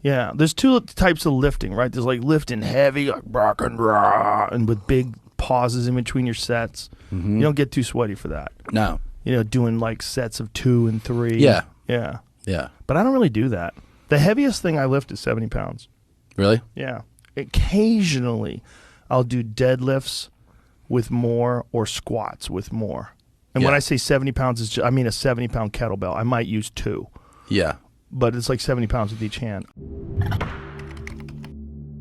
Yeah, there's two types of lifting, right? There's like lifting heavy, like rock and raw, and with big pauses in between your sets. You don't get too sweaty for that. No. Doing like sets of 2 and 3. Yeah. Yeah. Yeah. But I don't really do that. The heaviest thing I lift is 70 pounds. Really? Yeah. Occasionally, I'll do deadlifts with more or squats with more. And when I say 70 pounds, I mean a 70-pound kettlebell. I might use 2. Yeah. But it's like 70 pounds with each hand.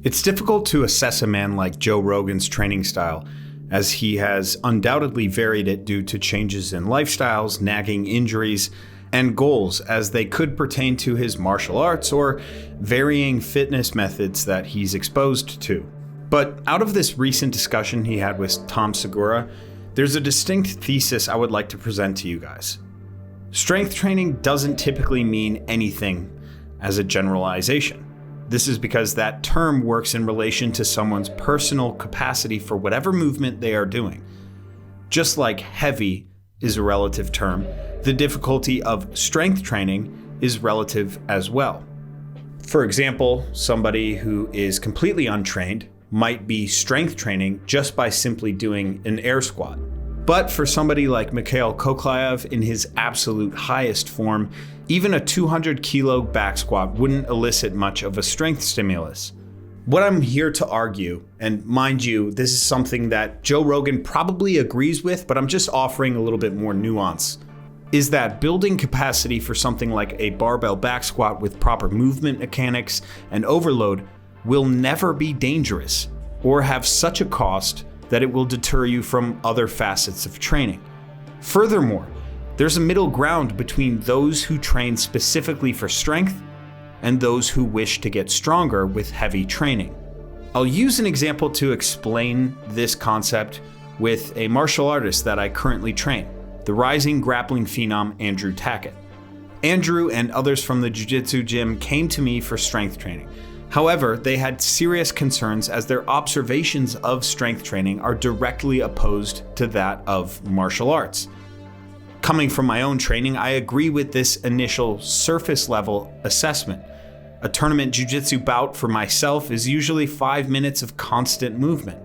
It's difficult to assess a man like Joe Rogan's training style, as he has undoubtedly varied it due to changes in lifestyles, nagging injuries, and goals as they could pertain to his martial arts or varying fitness methods that he's exposed to. But out of this recent discussion he had with Tom Segura, there's a distinct thesis I would like to present to you guys. Strength training doesn't typically mean anything as a generalization. This is because that term works in relation to someone's personal capacity for whatever movement they are doing. Just like heavy is a relative term, the difficulty of strength training is relative as well. For example, somebody who is completely untrained might be strength training just by simply doing an air squat. But for somebody like Mikhail Koklayev in his absolute highest form, even a 200 kilo back squat wouldn't elicit much of a strength stimulus. What I'm here to argue, and mind you, this is something that Joe Rogan probably agrees with, but I'm just offering a little bit more nuance, is that building capacity for something like a barbell back squat with proper movement mechanics and overload will never be dangerous or have such a cost that it will deter you from other facets of training. Furthermore, there's a middle ground between those who train specifically for strength and those who wish to get stronger with heavy training. I'll use an example to explain this concept with a martial artist that I currently train, the rising grappling phenom Andrew Tackett. Andrew and others from the jiu-jitsu gym came to me for strength training. However, they had serious concerns as their observations of strength training are directly opposed to that of martial arts. Coming from my own training, I agree with this initial surface level assessment. A tournament jiu-jitsu bout for myself is usually 5 minutes of constant movement.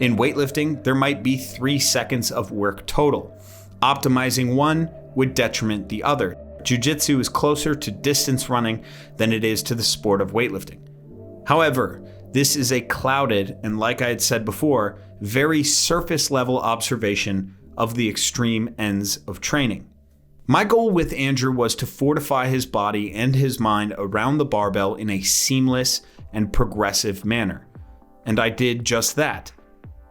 In weightlifting, there might be 3 seconds of work total. Optimizing one would detriment the other. Jiu-jitsu is closer to distance running than it is to the sport of weightlifting. However, this is a clouded and, like I had said before, very surface level observation of the extreme ends of training. My goal with Andrew was to fortify his body and his mind around the barbell in a seamless and progressive manner. And I did just that.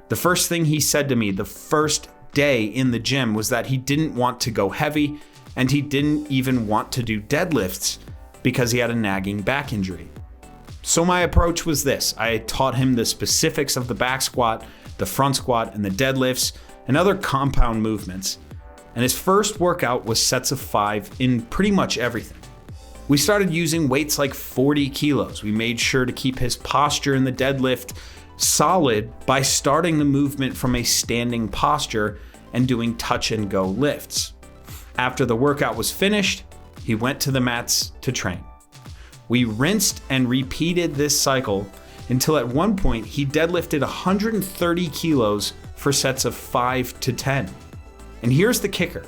The first thing he said to me the first day in the gym was that he didn't want to go heavy, and he didn't even want to do deadlifts because he had a nagging back injury. So my approach was this. I taught him the specifics of the back squat, the front squat, and the deadlifts, and other compound movements. And his first workout was sets of 5 in pretty much everything. We started using weights like 40 kilos. We made sure to keep his posture in the deadlift solid by starting the movement from a standing posture and doing touch and go lifts. After the workout was finished, he went to the mats to train. We rinsed and repeated this cycle until at one point he deadlifted 130 kilos for sets of 5 to 10. And here's the kicker.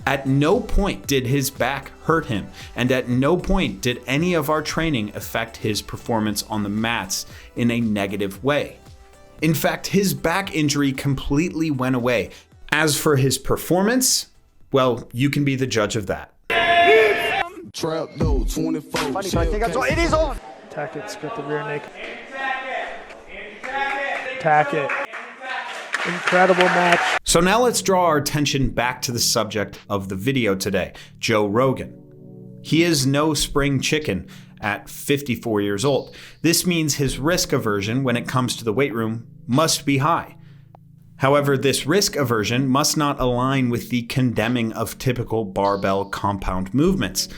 At no point did his back hurt him, and at no point did any of our training affect his performance on the mats in a negative way. In fact, his back injury completely went away. As for his performance, well, you can be the judge of that. Trap no 24. It is on. Tackett's got the rear naked. Tackett. Incredible match. So now let's draw our attention back to the subject of the video today, Joe Rogan. He is no spring chicken at 54 years old. This means his risk aversion when it comes to the weight room must be high. However, this risk aversion must not align with the condemning of typical barbell compound movements,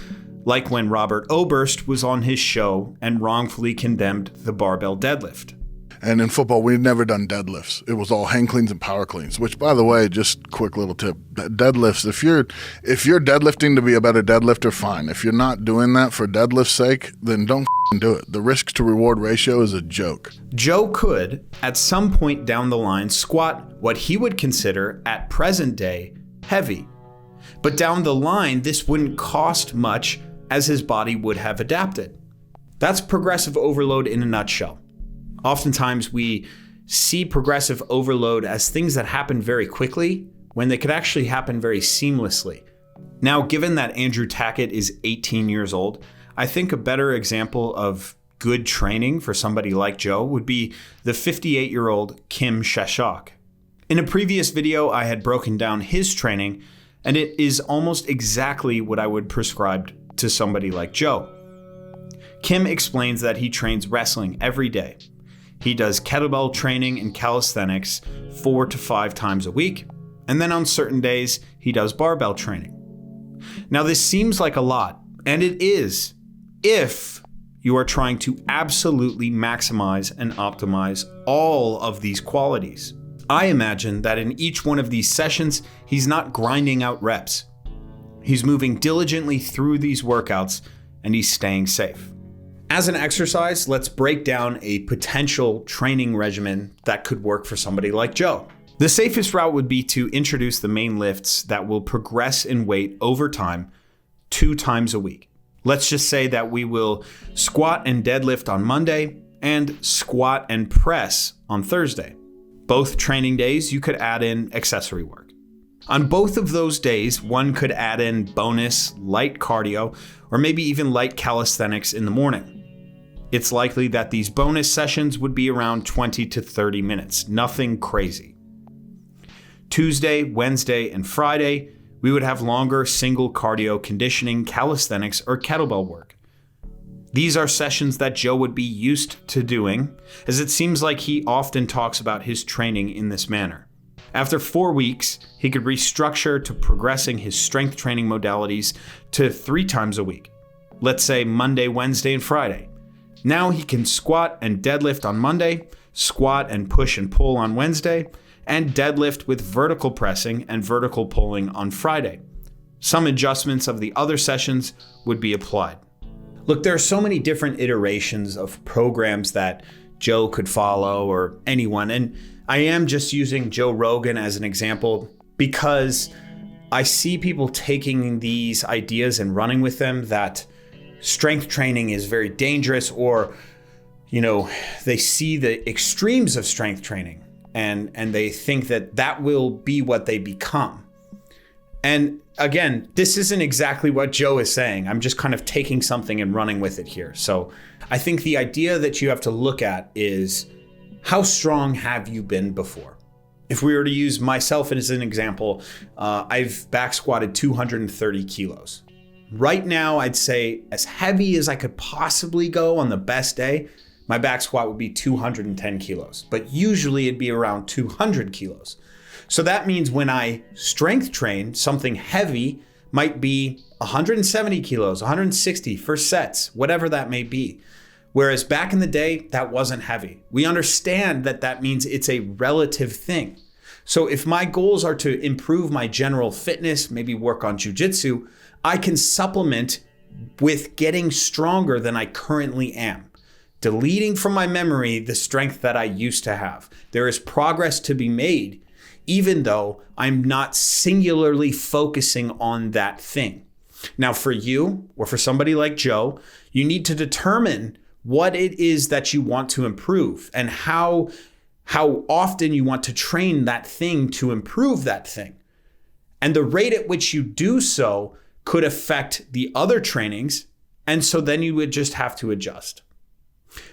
like when Robert Oberst was on his show and wrongfully condemned the barbell deadlift. And in football, we'd never done deadlifts. It was all hang cleans and power cleans, which, by the way, just quick little tip, deadlifts, if you're deadlifting to be a better deadlifter, fine. If you're not doing that for deadlift's sake, then don't do it. The risk to reward ratio is a joke. Joe could, at some point down the line, squat what he would consider, at present day, heavy. But down the line, this wouldn't cost much as his body would have adapted. That's progressive overload in a nutshell. Oftentimes we see progressive overload as things that happen very quickly when they could actually happen very seamlessly. Now, given that Andrew Tackett is 18 years old, I think a better example of good training for somebody like Joe would be the 58-year-old Kim Shashok. In a previous video, I had broken down his training, and it is almost exactly what I would prescribe to somebody like Joe. Kim explains that he trains wrestling every day. He does kettlebell training and calisthenics 4 to 5 times a week, and then on certain days, he does barbell training. Now, this seems like a lot, and it is, if you are trying to absolutely maximize and optimize all of these qualities. I imagine that in each one of these sessions, he's not grinding out reps. He's moving diligently through these workouts, and he's staying safe. As an exercise, let's break down a potential training regimen that could work for somebody like Joe. The safest route would be to introduce the main lifts that will progress in weight over time 2 times a week. Let's just say that we will squat and deadlift on Monday and squat and press on Thursday. Both training days, you could add in accessory work. On both of those days, one could add in bonus light cardio or maybe even light calisthenics in the morning. It's likely that these bonus sessions would be around 20 to 30 minutes, nothing crazy. Tuesday, Wednesday, and Friday, we would have longer single cardio conditioning, calisthenics, or kettlebell work. These are sessions that Joe would be used to doing, as it seems like he often talks about his training in this manner. After 4 weeks, he could restructure to progressing his strength training modalities to 3 times a week. Let's say Monday, Wednesday, and Friday. Now he can squat and deadlift on Monday, squat and push and pull on Wednesday, and deadlift with vertical pressing and vertical pulling on Friday. Some adjustments of the other sessions would be applied. Look, there are so many different iterations of programs that Joe could follow, or anyone, and I am just using Joe Rogan as an example because I see people taking these ideas and running with them, that strength training is very dangerous, or, they see the extremes of strength training and they think that that will be what they become. And again, this isn't exactly what Joe is saying. I'm just kind of taking something and running with it here. So I think the idea that you have to look at is, how strong have you been before? If we were to use myself as an example, I've back squatted 230 kilos. Right now, I'd say as heavy as I could possibly go on the best day, my back squat would be 210 kilos, but usually it'd be around 200 kilos. So that means when I strength train, something heavy might be 170 kilos, 160 for sets, whatever that may be. Whereas back in the day, that wasn't heavy. We understand that that means it's a relative thing. So if my goals are to improve my general fitness, maybe work on jujitsu, I can supplement with getting stronger than I currently am, deleting from my memory the strength that I used to have. There is progress to be made, even though I'm not singularly focusing on that thing. Now, for you, or for somebody like Joe, you need to determine what it is that you want to improve and how often you want to train that thing to improve that thing. And the rate at which you do so could affect the other trainings, and so then you would just have to adjust.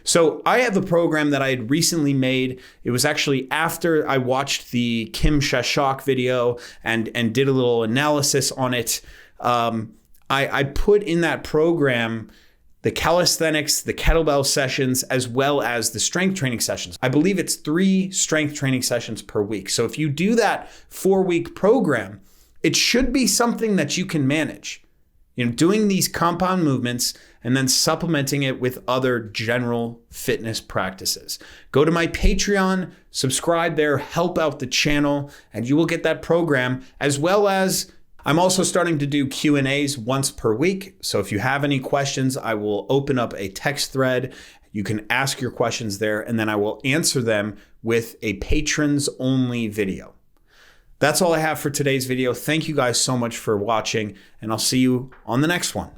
So I have a program that I had recently made. It was actually after I watched the Kim Shashok video and did a little analysis on it. I put in that program the calisthenics, the kettlebell sessions, as well as the strength training sessions. I believe it's 3 strength training sessions per week. So if you do that 4-week program, it should be something that you can manage. doing these compound movements and then supplementing it with other general fitness practices. Go to my Patreon, subscribe there, help out the channel, and you will get that program, as well as I'm also starting to do Q&As once per week. So if you have any questions, I will open up a text thread. You can ask your questions there, and then I will answer them with a patrons only video. That's all I have for today's video. Thank you guys so much for watching, and I'll see you on the next one.